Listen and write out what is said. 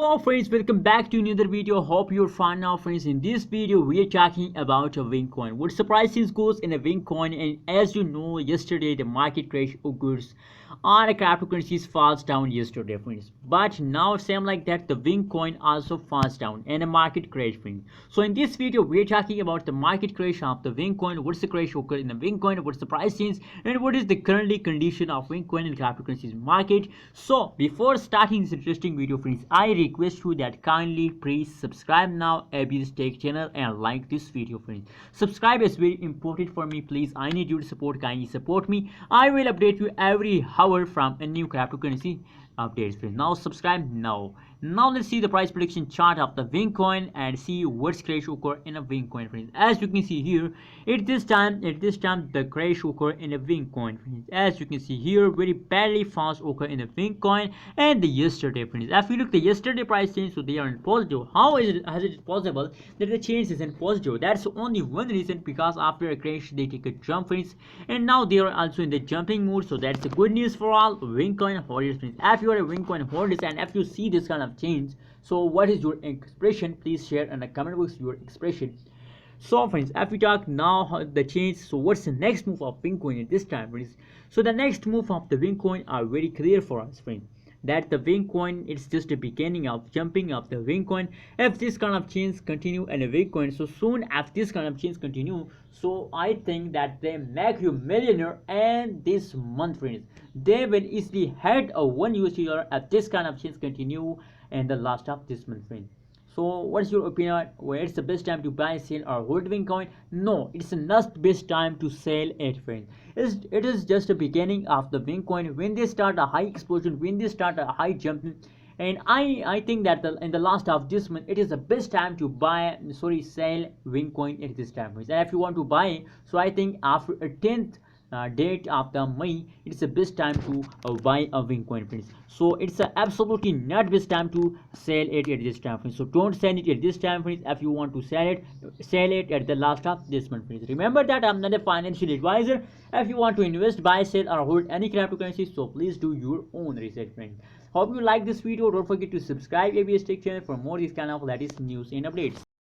Hello friends, welcome back to another video. Hope you're fine now friends. In this video we are talking about a wing coin. What surprises goes in a wing coin, and as you know, yesterday the market crash occurs on a cryptocurrencies falls down yesterday friends. But now same like that the wing coin also falls down and a market crash friends. So in this video we are talking about the market crash of the wing coin. What's the crash occur in the wing coin, what's the price change, and what is the currently condition of wing coin in cryptocurrencies market. So before starting this interesting video friends, I request you that kindly please subscribe now ABS Tech channel and like this video friends. Subscribe is very important for me, please. I need your support, kindly support me. I will update you every hour from a new cryptocurrency updates friends. Now subscribe now. Now let's see the price prediction chart of the wing coin and see what's crash occur in a wing coin friends. As you can see here, at this time the crash occur in a wing coin friends. As you can see here, very badly fast occur in a wing coin and the yesterday friends. If you look the yesterday price change, so they are in positive. How is it has it possible that the change is in positive? That's only one reason, because after a crash they take a jump friends, and now they are also in the jumping mood. So that's the good news for all wing coin holders friends. If you are a wing coin holders and if you see this kind of change, so what is your expression? Please share in the comment box your expression. So friends, if we talk now the change, so what's the next move of wing coin at this time friends? So the next move of the wing coin are very clear for us friends, that the wing coin it's just the beginning of jumping of the wing coin. If this kind of change continue in a wing coin, so soon if this kind of change continue, so I think that they make you millionaire, and this month friends they will easily hit a $1 if this kind of change continue in the last of this month friends. So what's your opinion? Where it's the best time to buy, sell, or hold wing coin? No, it's not the best time to sell it friends. It is just the beginning of the wing coin. When they start a high explosion, when they start a high jumping, and I think that in the last of this month it is the best time to buy, sell wing coin at this time friends. And if you want to buy, so I think after a 10th date of the May, it's the best time to buy a wing coin friends. So it's absolutely not best time to sell it at this time friends. So don't sell it at this time friends. If you want to sell it at the last of this month friends. Remember that I'm not a financial advisor. If you want to invest, buy, sell, or hold any cryptocurrency, so please do your own research friends. Hope you like this video. Don't forget to subscribe ABS Tech channel for more this kind of latest news and updates.